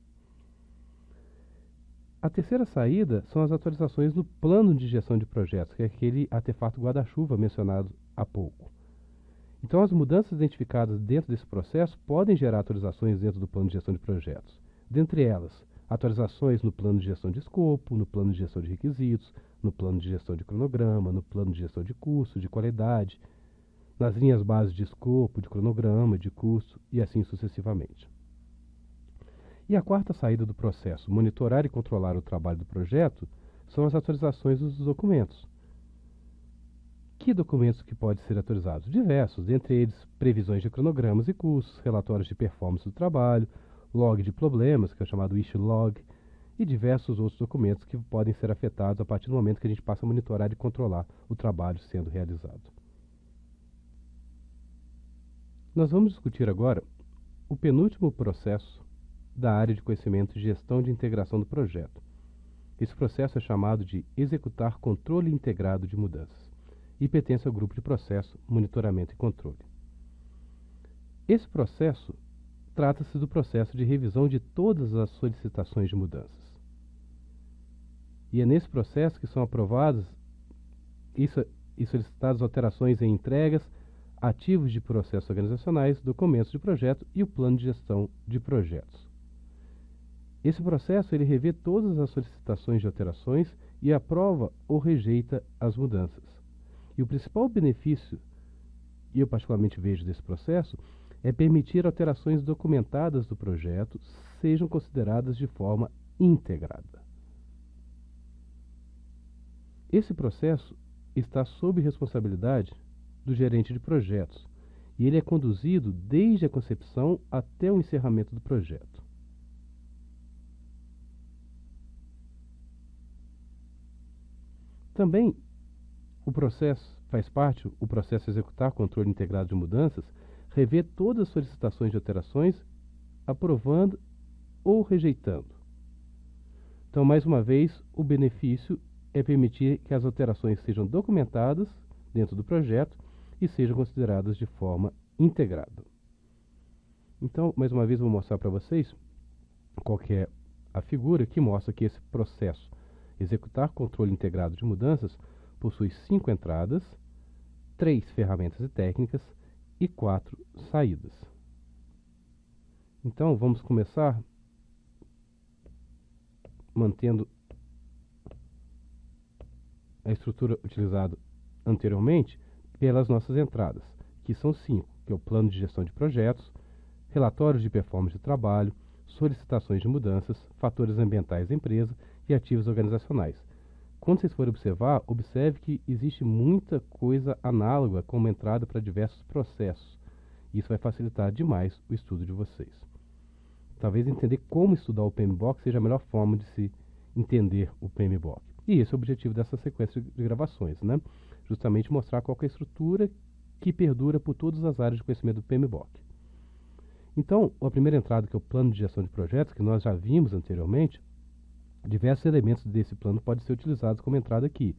A: A terceira saída são as atualizações no plano de gestão de projetos, que é aquele artefato guarda-chuva mencionado há pouco. Então, as mudanças identificadas dentro desse processo podem gerar atualizações dentro do plano de gestão de projetos. Dentre elas, atualizações no plano de gestão de escopo, no plano de gestão de requisitos, no plano de gestão de cronograma, no plano de gestão de custo, de qualidade, nas linhas base de escopo, de cronograma, de custo e assim sucessivamente. E a quarta saída do processo, monitorar e controlar o trabalho do projeto, são as atualizações dos documentos. Que documentos que podem ser atualizados? Diversos, entre eles previsões de cronogramas e custos, relatórios de performance do trabalho, log de problemas, que é o chamado issue log, e diversos outros documentos que podem ser afetados a partir do momento que a gente passa a monitorar e controlar o trabalho sendo realizado. Nós vamos discutir agora o penúltimo processo da área de conhecimento e gestão de integração do projeto. Esse processo é chamado de executar controle integrado de mudanças e pertence ao grupo de processo monitoramento e controle. Esse processo trata-se do processo de revisão de todas as solicitações de mudanças. E é nesse processo que são aprovadas e solicitadas alterações em entregas, ativos de processos organizacionais, documentos de projeto e o plano de gestão de projetos. Esse processo ele revê todas as solicitações de alterações e aprova ou rejeita as mudanças. E o principal benefício, e eu particularmente vejo desse processo, é permitir alterações documentadas do projeto sejam consideradas de forma integrada. Esse processo está sob responsabilidade do gerente de projetos e ele é conduzido desde a concepção até o encerramento do projeto. Também o processo de executar controle integrado de mudanças, revê todas as solicitações de alterações, aprovando ou rejeitando. Então, mais uma vez, o benefício é permitir que as alterações sejam documentadas dentro do projeto e sejam consideradas de forma integrada. Então, mais uma vez, eu vou mostrar para vocês qual que é a figura que mostra que esse processo, executar controle integrado de mudanças, possui 5 entradas, 3 ferramentas e técnicas e 4 saídas. Então, vamos começar mantendo a estrutura utilizada anteriormente pelas nossas entradas, que são 5, que é o plano de gestão de projetos, relatórios de performance de trabalho, solicitações de mudanças, fatores ambientais da empresa e ativos organizacionais. Quando vocês forem observar, observe que existe muita coisa análoga como entrada para diversos processos. Isso vai facilitar demais o estudo de vocês. Talvez entender como estudar o PMBOK seja a melhor forma de se entender o PMBOK. E esse é o objetivo dessa sequência de gravações, né? Justamente mostrar qual é a estrutura que perdura por todas as áreas de conhecimento do PMBOK. Então, a primeira entrada, que é o plano de gestão de projetos, que nós já vimos anteriormente, diversos elementos desse plano podem ser utilizados como entrada aqui,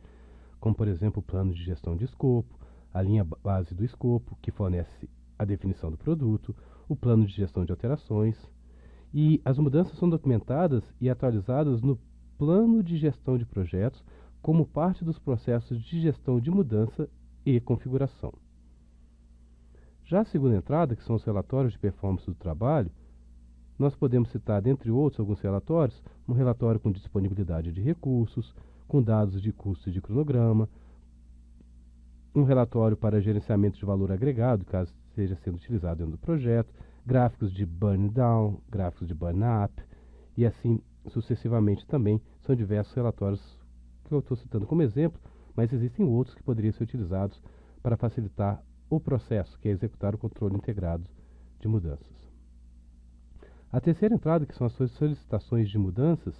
A: como, por exemplo, o plano de gestão de escopo, a linha base do escopo, que fornece a definição do produto, o plano de gestão de alterações, e as mudanças são documentadas e atualizadas no plano de gestão de projetos como parte dos processos de gestão de mudança e configuração. Já a segunda entrada, que são os relatórios de performance do trabalho, nós podemos citar, dentre outros, alguns relatórios, um relatório com disponibilidade de recursos, com dados de custo e de cronograma, um relatório para gerenciamento de valor agregado, caso esteja sendo utilizado dentro do projeto, gráficos de burn down, gráficos de burn up, e assim sucessivamente também. São diversos relatórios que eu estou citando como exemplo, mas existem outros que poderiam ser utilizados para facilitar o processo, que é executar o controle integrado de mudanças. A terceira entrada, que são as solicitações de mudanças,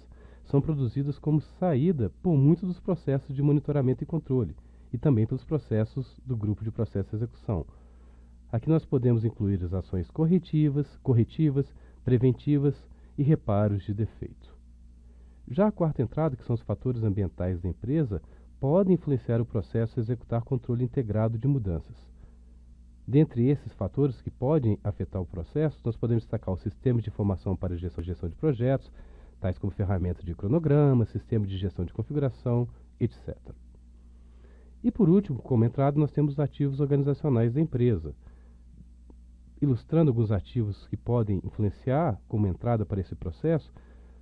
A: são produzidas como saída por muitos dos processos de monitoramento e controle, e também pelos processos do grupo de processo de execução. Aqui nós podemos incluir as ações corretivas, preventivas e reparos de defeito. Já a quarta entrada, que são os fatores ambientais da empresa, podem influenciar o processo de executar controle integrado de mudanças. Dentre esses fatores que podem afetar o processo, nós podemos destacar o sistema de informação para gestão de projetos, tais como ferramentas de cronograma, sistema de gestão de configuração, etc. E por último, como entrada, nós temos os ativos organizacionais da empresa. Ilustrando alguns ativos que podem influenciar como entrada para esse processo,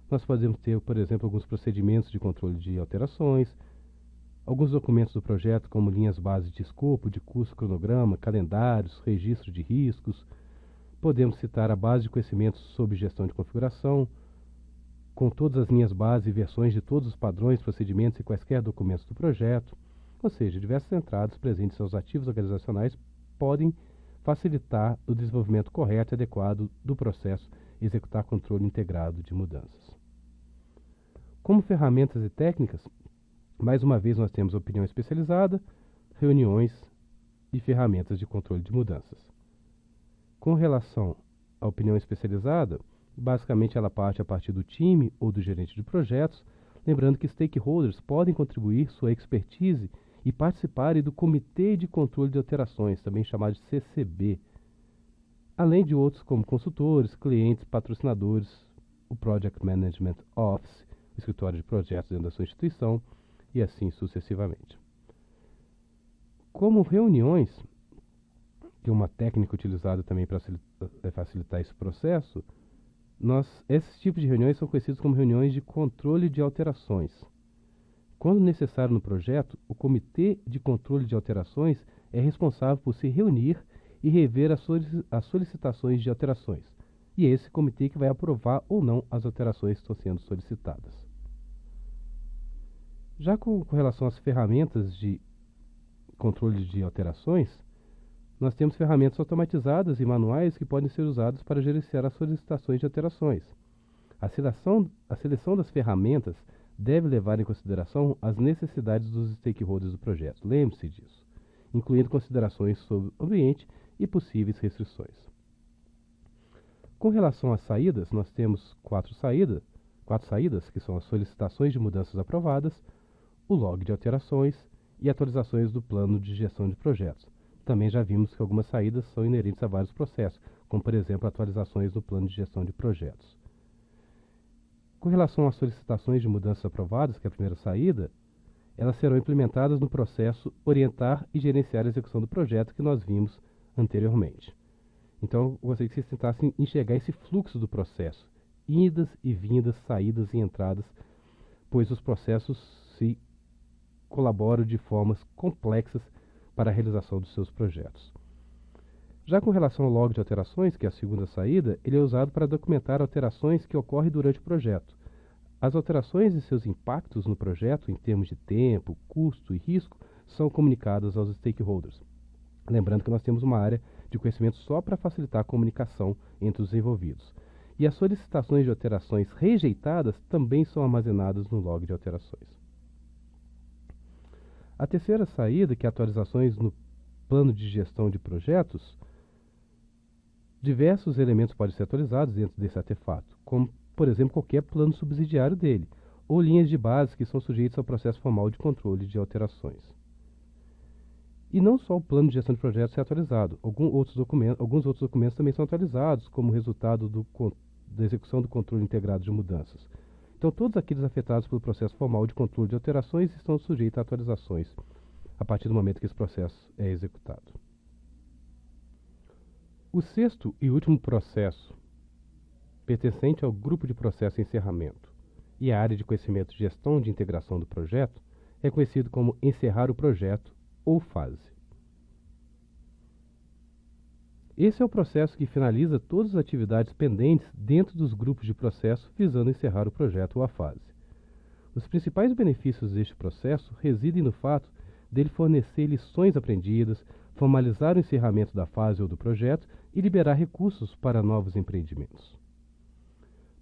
A: nós podemos ter, por exemplo, alguns procedimentos de controle de alterações, alguns documentos do projeto, como linhas base de escopo, de custo, cronograma, calendários, registro de riscos. Podemos citar a base de conhecimentos sobre gestão de configuração, com todas as linhas base e versões de todos os padrões, procedimentos e quaisquer documentos do projeto. Ou seja, diversas entradas presentes nos ativos organizacionais podem facilitar o desenvolvimento correto e adequado do processo executar controle integrado de mudanças. Como ferramentas e técnicas, mais uma vez nós temos opinião especializada, reuniões e ferramentas de controle de mudanças. Com relação à opinião especializada, basicamente ela parte a partir do time ou do gerente de projetos, lembrando que stakeholders podem contribuir sua expertise e participarem do Comitê de Controle de Alterações, também chamado de CCB, além de outros como consultores, clientes, patrocinadores, o Project Management Office, o escritório de projetos dentro da sua instituição e assim sucessivamente. Como reuniões, que é uma técnica utilizada também para facilitar esse processo, esses tipos de reuniões são conhecidos como reuniões de controle de alterações. Quando necessário no projeto, o Comitê de Controle de Alterações é responsável por se reunir e rever as solicitações de alterações. E é esse comitê que vai aprovar ou não as alterações que estão sendo solicitadas. Já com relação às ferramentas de controle de alterações, nós temos ferramentas automatizadas e manuais que podem ser usadas para gerenciar as solicitações de alterações. A seleção das ferramentas deve levar em consideração as necessidades dos stakeholders do projeto. Lembre-se disso, incluindo considerações sobre o ambiente e possíveis restrições. Com relação às saídas, nós temos quatro saídas, que são as solicitações de mudanças aprovadas, o log de alterações e atualizações do plano de gestão de projetos. Também já vimos que algumas saídas são inerentes a vários processos, como por exemplo atualizações do plano de gestão de projetos. Com relação às solicitações de mudanças aprovadas, que é a primeira saída, elas serão implementadas no processo orientar e gerenciar a execução do projeto que nós vimos anteriormente. Então, eu gostaria que vocês tentassem enxergar esse fluxo do processo, idas e vindas, saídas e entradas, pois os processos se colaboram de formas complexas para a realização dos seus projetos. Já com relação ao log de alterações, que é a segunda saída, ele é usado para documentar alterações que ocorrem durante o projeto. As alterações e seus impactos no projeto, em termos de tempo, custo e risco, são comunicadas aos stakeholders. Lembrando que nós temos uma área de conhecimento só para facilitar a comunicação entre os envolvidos. E as solicitações de alterações rejeitadas também são armazenadas no log de alterações. A terceira saída, que é atualizações no plano de gestão de projetos, diversos elementos podem ser atualizados dentro desse artefato, como, por exemplo, qualquer plano subsidiário dele, ou linhas de base que são sujeitas ao processo formal de controle de alterações. E não só o plano de gestão de projetos é atualizado, alguns outros documentos também são atualizados como resultado da execução do controle integrado de mudanças. Então, todos aqueles afetados pelo processo formal de controle de alterações estão sujeitos a atualizações a partir do momento que esse processo é executado. O sexto e último processo, pertencente ao grupo de processo encerramento e à área de conhecimento de gestão de integração do projeto, é conhecido como encerrar o projeto ou fase. Esse é o processo que finaliza todas as atividades pendentes dentro dos grupos de processo visando encerrar o projeto ou a fase. Os principais benefícios deste processo residem no fato dele fornecer lições aprendidas, formalizar o encerramento da fase ou do projeto e liberar recursos para novos empreendimentos.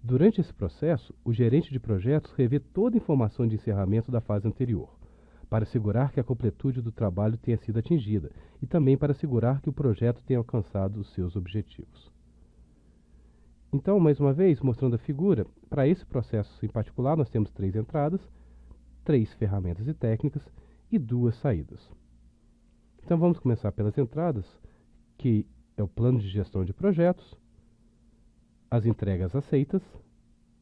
A: Durante esse processo, o gerente de projetos revê toda a informação de encerramento da fase anterior, para assegurar que a completude do trabalho tenha sido atingida e também para assegurar que o projeto tenha alcançado os seus objetivos. Então, mais uma vez, mostrando a figura, para esse processo em particular, nós temos 3 entradas, 3 ferramentas e técnicas e 2 saídas. Então, vamos começar pelas entradas, que é o plano de gestão de projetos, as entregas aceitas,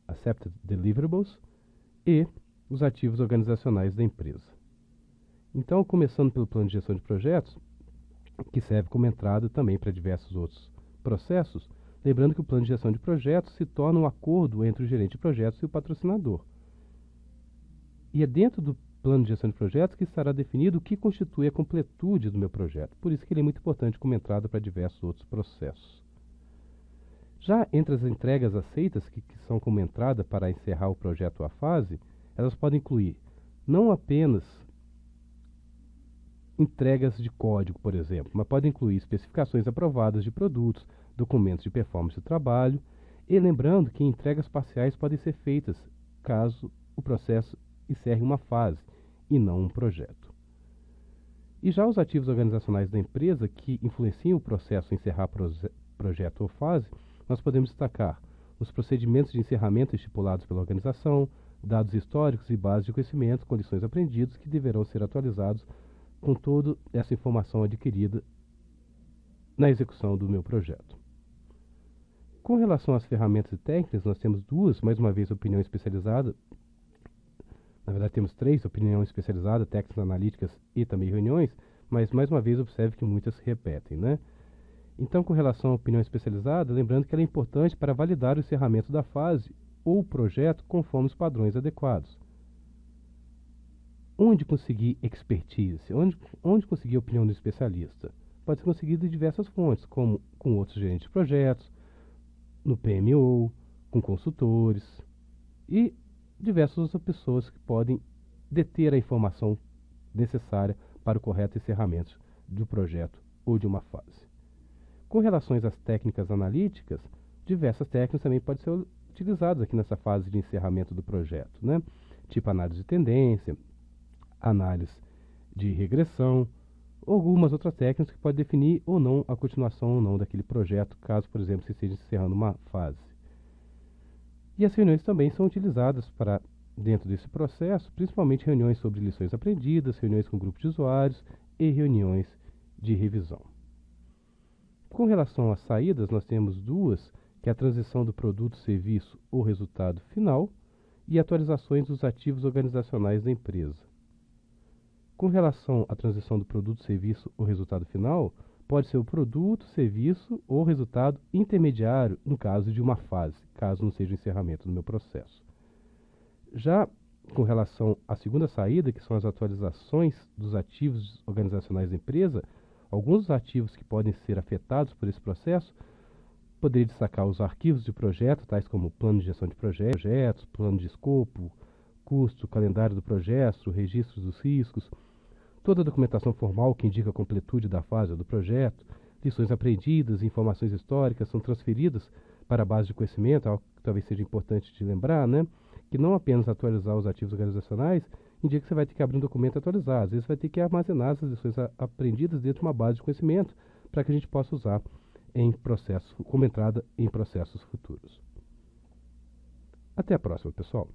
A: Accepted Deliverables, e os ativos organizacionais da empresa. Então, começando pelo plano de gestão de projetos, que serve como entrada também para diversos outros processos, lembrando que o plano de gestão de projetos se torna um acordo entre o gerente de projetos e o patrocinador. E é dentro do plano de gestão de projetos que estará definido o que constitui a completude do meu projeto. Por isso que ele é muito importante como entrada para diversos outros processos. Já entre as entregas aceitas, que são como entrada para encerrar o projeto ou a fase, elas podem incluir não apenas entregas de código, por exemplo, mas podem incluir especificações aprovadas de produtos, documentos de performance de trabalho, e lembrando que entregas parciais podem ser feitas caso o processo encerre uma fase e não um projeto. E já os ativos organizacionais da empresa que influenciam o processo a encerrar projeto ou fase, nós podemos destacar os procedimentos de encerramento estipulados pela organização, dados históricos e bases de conhecimento, com lições aprendidas que deverão ser atualizados com toda essa informação adquirida na execução do meu projeto. Com relação às ferramentas e técnicas, nós temos duas, mais uma vez, opinião especializada. Na verdade, temos três: opinião especializada, técnicas analíticas e também reuniões, mas, mais uma vez, observe que muitas se repetem, né? Então, com relação à opinião especializada, lembrando que ela é importante para validar o encerramento da fase ou projeto conforme os padrões adequados. Onde conseguir expertise? Onde conseguir a opinião do especialista? Pode ser conseguido de diversas fontes, como com outros gerentes de projetos, no PMO, com consultores e diversas outras pessoas que podem deter a informação necessária para o correto encerramento do projeto ou de uma fase. Com relação às técnicas analíticas, diversas técnicas também podem ser utilizadas aqui nessa fase de encerramento do projeto, né? Tipo análise de tendência, análise de regressão, ou algumas outras técnicas que podem definir ou não a continuação ou não daquele projeto, caso, por exemplo, se esteja encerrando uma fase. E as reuniões também são utilizadas para, dentro desse processo, principalmente reuniões sobre lições aprendidas, reuniões com grupos de usuários e reuniões de revisão. Com relação às saídas, nós temos duas, que é a transição do produto, serviço ou resultado final e atualizações dos ativos organizacionais da empresa. Com relação à transição do produto, serviço ou resultado final, pode ser o produto, serviço ou resultado intermediário no caso de uma fase, caso não seja o encerramento do meu processo. Já com relação à segunda saída, que são as atualizações dos ativos organizacionais da empresa, alguns dos ativos que podem ser afetados por esse processo, poderia destacar os arquivos de projeto, tais como plano de gestão de projetos, plano de escopo, custo, calendário do projeto, registros dos riscos, toda a documentação formal que indica a completude da fase do projeto, lições aprendidas e informações históricas são transferidas para a base de conhecimento, algo que talvez seja importante de lembrar, né? Que não apenas atualizar os ativos organizacionais indica que você vai ter que abrir um documento atualizado, às vezes vai ter que armazenar essas lições aprendidas dentro de uma base de conhecimento para que a gente possa usar em processos, como entrada em processos futuros. Até a próxima, pessoal.